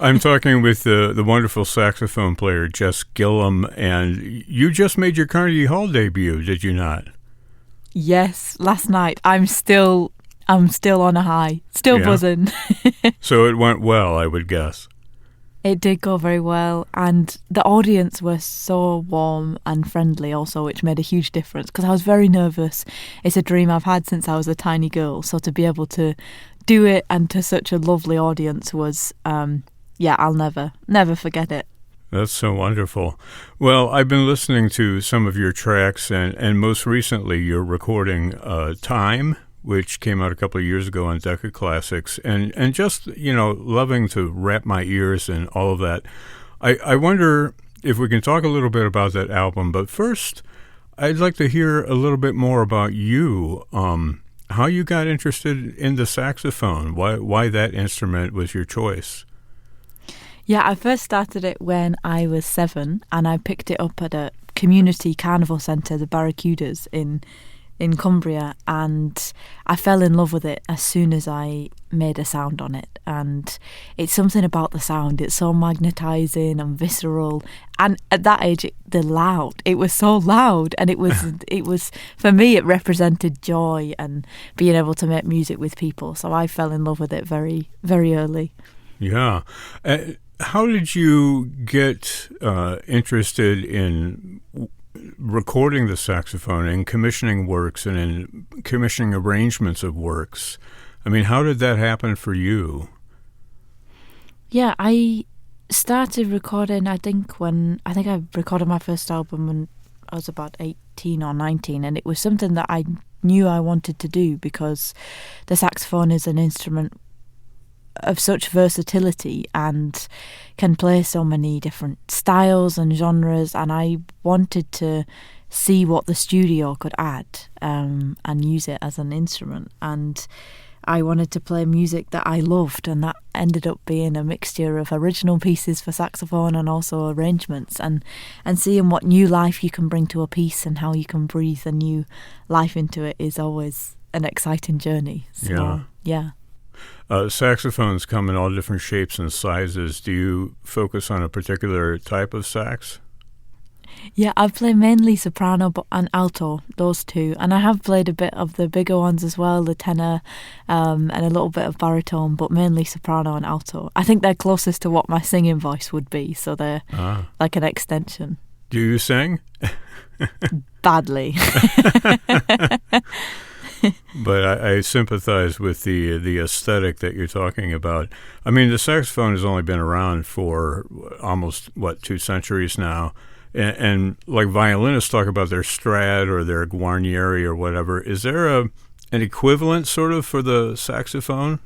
I'm talking with the wonderful saxophone player, Jess Gillam, and you just made your Carnegie Hall debut, did you not? Yes, last night. I'm still on a high, still buzzing. So it went well, I would guess. It did go very well, and the audience were so warm and friendly also, which made a huge difference because I was very nervous. It's a dream I've had since I was a tiny girl, so to be able to do it and to such a lovely audience was, I'll never forget it. That's so wonderful. Well, I've been listening to some of your tracks, and most recently your recording Time, which came out a couple of years ago on Decca Classics, and just, loving to wrap my ears in all of that. I wonder if we can talk a little bit about that album, but first, I'd like to hear a little bit more about you, how you got interested in the saxophone, why that instrument was your choice. Yeah, I first started it when I was 7, and I picked it up at a community carnival centre, the Barracudas in Cumbria, and I fell in love with it as soon as I made a sound on it. And it's something about the sound, it's so magnetising and visceral, and at that age it was so loud, and it was for me it represented joy and being able to make music with people, so I fell in love with it very, very early. Yeah. How did you get interested in recording the saxophone and commissioning works and in commissioning arrangements of works? I mean, how did that happen for you? Yeah, I started recording, I think I recorded my first album when I was about 18 or 19, and it was something that I knew I wanted to do because the saxophone is an instrument of such versatility and can play so many different styles and genres, and I wanted to see what the studio could add and use it as an instrument, and I wanted to play music that I loved, and that ended up being a mixture of original pieces for saxophone and also arrangements, and seeing what new life you can bring to a piece and how you can breathe a new life into it is always an exciting journey. So, yeah. Saxophones come in all different shapes and sizes. Do you focus on a particular type of sax? Yeah, I play mainly soprano and alto, those two. And I have played a bit of the bigger ones as well, the tenor, and a little bit of baritone, but mainly soprano and alto. I think they're closest to what my singing voice would be, so they're like an extension. Do you sing? Badly. But I sympathize with the aesthetic that you're talking about. I mean, the saxophone has only been around for almost, 2 centuries now. And like violinists talk about their Strad or their Guarnieri or whatever, is there an equivalent sort of for the saxophone?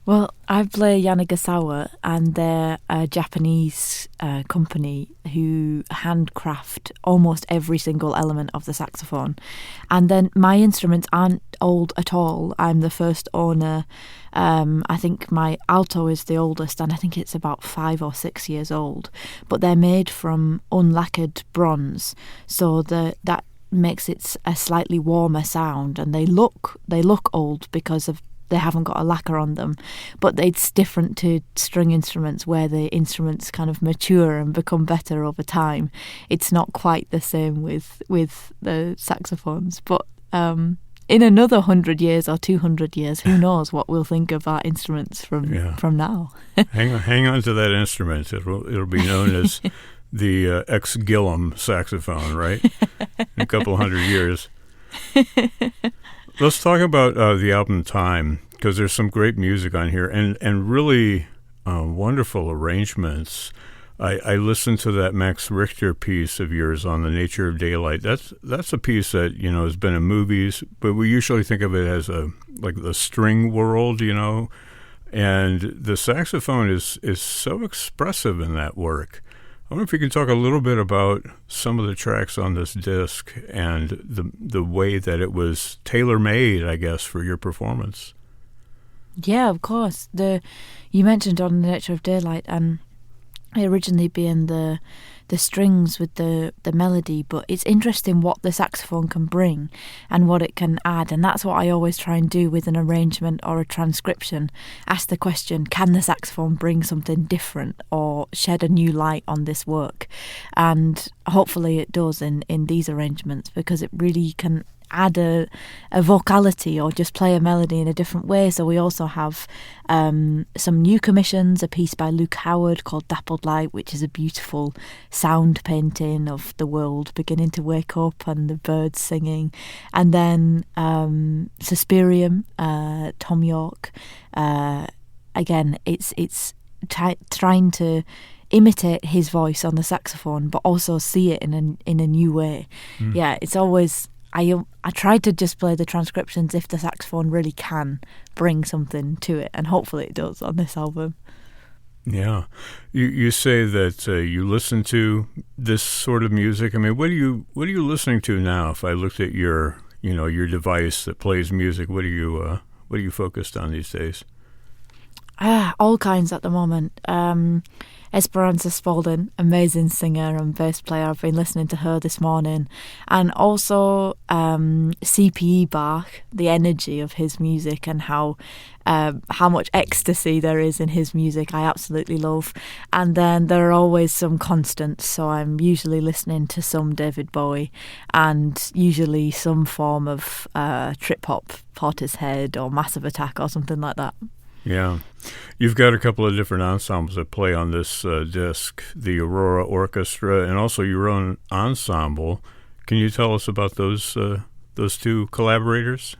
Well, I play Yanagisawa, and they're a Japanese company who handcraft almost every single element of the saxophone. And then my instruments aren't old at all. I'm the first owner. I think my alto is the oldest, and I think it's about 5 or 6 years old. But they're made from unlacquered bronze, so that makes it a slightly warmer sound, and they look old because of they haven't got a lacquer on them, but it's different to string instruments where the instruments kind of mature and become better over time. It's not quite the same with the saxophones, but in another 100 years or 200 years, who knows what we'll think of our instruments from now. Hang on to that instrument. It'll be known as the ex-Gillam saxophone, right? In a couple 100 years. Let's talk about the album Time, because there's some great music on here and really wonderful arrangements. I listened to that Max Richter piece of yours on the nature of daylight. That's a piece that has been in movies, but we usually think of it as like the string world, and the saxophone is so expressive in that work. I wonder if you can talk a little bit about some of the tracks on this disc and the way that it was tailor-made, I guess, for your performance. Yeah, of course. You mentioned On the Nature of Daylight, and originally being the strings with the melody, but it's interesting what the saxophone can bring and what it can add, and that's what I always try and do with an arrangement or a transcription. Ask the question, can the saxophone bring something different or shed a new light on this work? And hopefully it does in these arrangements, because it really can add a vocality or just play a melody in a different way. So we also have some new commissions, a piece by Luke Howard called Dappled Light, which is a beautiful sound painting of the world beginning to wake up and the birds singing. And then Suspirium, Tom York. Again, it's trying to imitate his voice on the saxophone, but also see it in a new way. Yeah, it's always... I try to just play the transcriptions if the saxophone really can bring something to it, and hopefully it does on this album. Yeah. You say that you listen to this sort of music. I mean, what are you listening to now? If I looked at your device that plays music, what are you focused on these days? All kinds at the moment. Esperanza Spalding, amazing singer and bass player. I've been listening to her this morning. And also CPE Bach, the energy of his music and how much ecstasy there is in his music, I absolutely love. And then there are always some constants, so I'm usually listening to some David Bowie and usually some form of trip-hop, Portishead or Massive Attack or something like that. Yeah. You've got a couple of different ensembles that play on this disc, the Aurora Orchestra and also your own ensemble. Can you tell us about those two collaborators?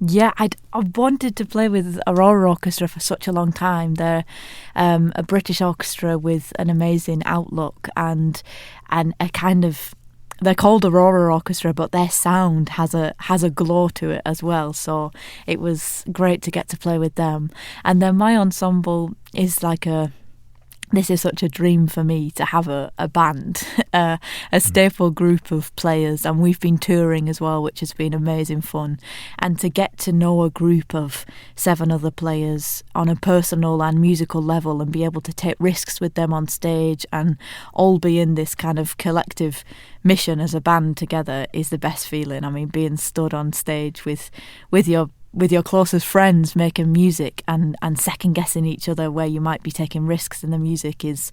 Yeah, I've wanted to play with Aurora Orchestra for such a long time. They're a British orchestra with an amazing outlook and a kind of... They're called Aurora Orchestra, but their sound has a glow to it as well. So it was great to get to play with them. And then my ensemble is this is such a dream for me to have a band, a staple group of players, and we've been touring as well, which has been amazing fun. And to get to know a group of 7 other players on a personal and musical level and be able to take risks with them on stage and all be in this kind of collective mission as a band together is the best feeling. I mean, being stood on stage with your closest friends making music and second guessing each other where you might be taking risks in the music is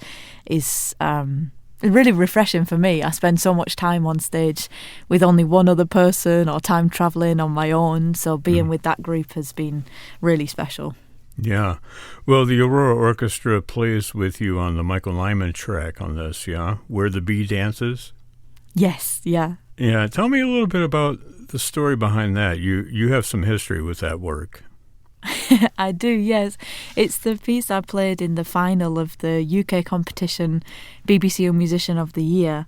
really refreshing for me. I spend so much time on stage with only one other person or time travelling on my own, so being with that group has been really special. Yeah. Well, the Aurora Orchestra plays with you on the Michael Nyman track on this, yeah? Where the Bee Dances? Yes, yeah. Yeah, tell me a little bit about the story behind that. You have some history with that work. I do, yes. It's the piece I played in the final of the UK competition BBC Young Musician of the Year.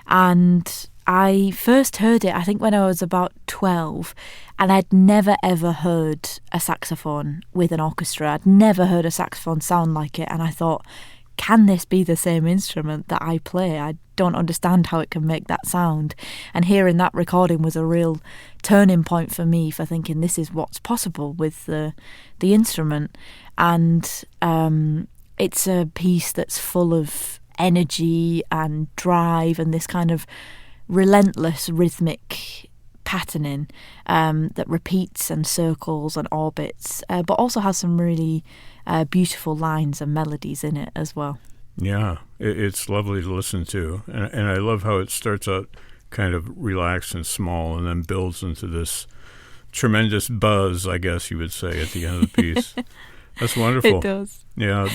And I first heard it, I think, when I was about 12, and I'd never ever heard a saxophone with an orchestra. I'd never heard a saxophone sound like it, and I thought, can this be the same instrument that I play? I don't understand how it can make that sound. And hearing that recording was a real turning point for me for thinking this is what's possible with the instrument. And it's a piece that's full of energy and drive and this kind of relentless rhythmic patterning that repeats and circles and orbits, but also has some really beautiful lines and melodies in it as well. Yeah, it's lovely to listen to. And I love how it starts out kind of relaxed and small and then builds into this tremendous buzz, I guess you would say, at the end of the piece. That's wonderful. It does. Yeah.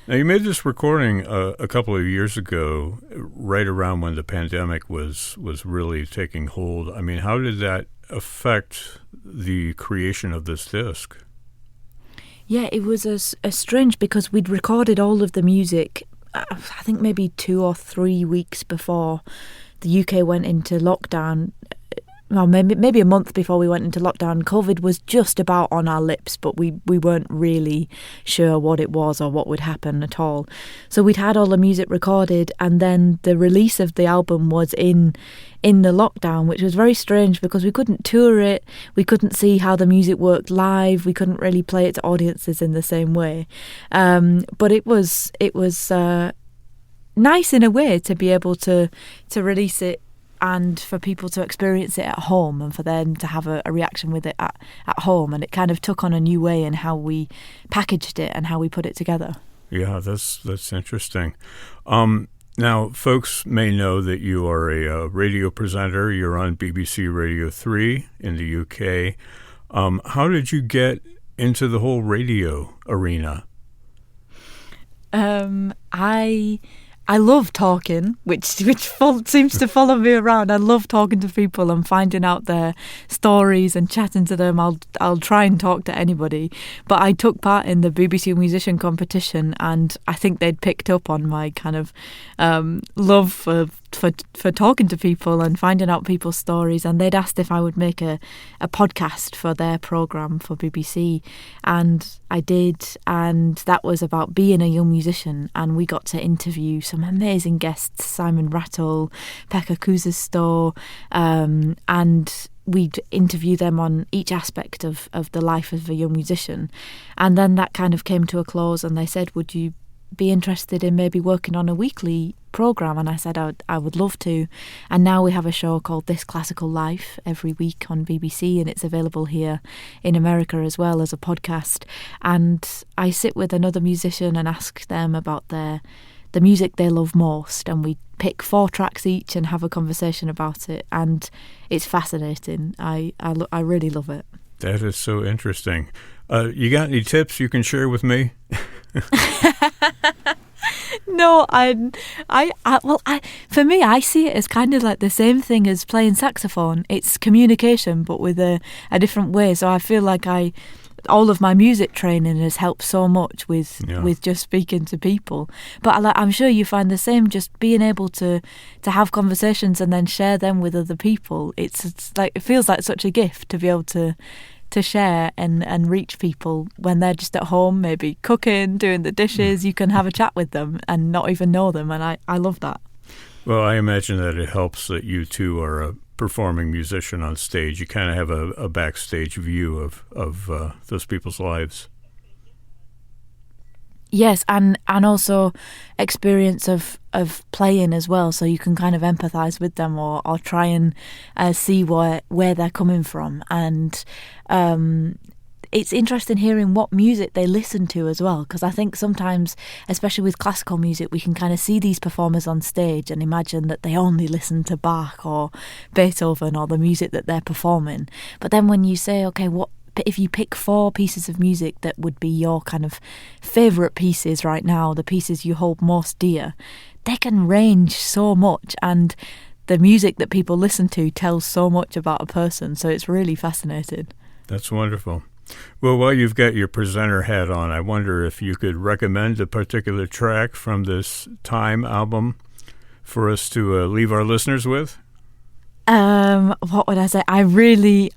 Now, you made this recording a couple of years ago, right around when the pandemic was really taking hold. I mean, how did that affect the creation of this disc? Yeah, it was a strange, because we'd recorded all of the music, I think maybe 2 or 3 weeks before the UK went into lockdown. Well, maybe a month before we went into lockdown. COVID was just about on our lips, but we weren't really sure what it was or what would happen at all. So we'd had all the music recorded, and then the release of the album was in the lockdown, which was very strange because we couldn't tour it, we couldn't see how the music worked live, we couldn't really play it to audiences in the same way. But it was nice in a way to be able to release it and for people to experience it at home and for them to have a reaction with it at home. And it kind of took on a new way in how we packaged it and how we put it together. Yeah, that's interesting. Now, folks may know that you are a radio presenter. You're on BBC Radio 3 in the UK. How did you get into the whole radio arena? I love talking, which seems to follow me around. I love talking to people and finding out their stories and chatting to them. I'll try and talk to anybody. But I took part in the BBC Musician competition, and I think they'd picked up on my kind of love for talking to people and finding out people's stories, and they'd asked if I would make a podcast for their programme for BBC, and I did, and that was about being a young musician, and we got to interview some amazing guests, Simon Rattle, Pekka Kuusisto, and we'd interview them on each aspect of the life of a young musician. And then that kind of came to a close, and they said, would you be interested in maybe working on a weekly programme? And I said I would love to. And now we have a show called This Classical Life every week on BBC, and it's available here in America as well as a podcast. And I sit with another musician and ask them about the music they love most, and we pick 4 tracks each and have a conversation about it, and it's fascinating. I really love it. That is so interesting. You got any tips you can share with me? No, for me, I see it as kind of like the same thing as playing saxophone. It's communication, but with a different way. So I feel like all of my music training has helped so much with just speaking to people. But I'm sure you find the same, just being able to have conversations and then share them with other people. It's like, it feels like such a gift to be able to share and reach people when they're just at home, maybe cooking, doing the dishes. You can have a chat with them and not even know them, and I love that. Well, I imagine that it helps that you two are a performing musician on stage. You kind of have a backstage view of those people's lives. Yes, and also experience of playing as well, so you can kind of empathise with them or try and see where they're coming from. And it's interesting hearing what music they listen to as well, because I think sometimes, especially with classical music, we can kind of see these performers on stage and imagine that they only listen to Bach or Beethoven or the music that they're performing. But then when you say, okay, if you pick 4 pieces of music that would be your kind of favourite pieces right now, the pieces you hold most dear, they can range so much, and the music that people listen to tells so much about a person, so it's really fascinating. That's wonderful. Well, while you've got your presenter hat on, I wonder if you could recommend a particular track from this Time album for us to leave our listeners with? What would I say? I really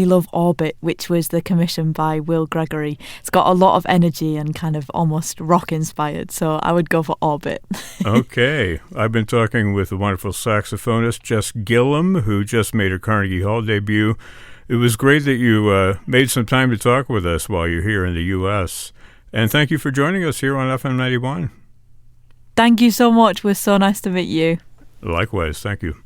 love Orbit, which was the commission by Will Gregory. It's got a lot of energy and kind of almost rock inspired, so I would go for Orbit. Okay. I've been talking with the wonderful saxophonist Jess Gillam, who just made her Carnegie Hall debut. It was great that you made some time to talk with us while you're here in the U.S. And thank you for joining us here on FM 91. Thank you so much. It was so nice to meet you. Likewise. Thank you.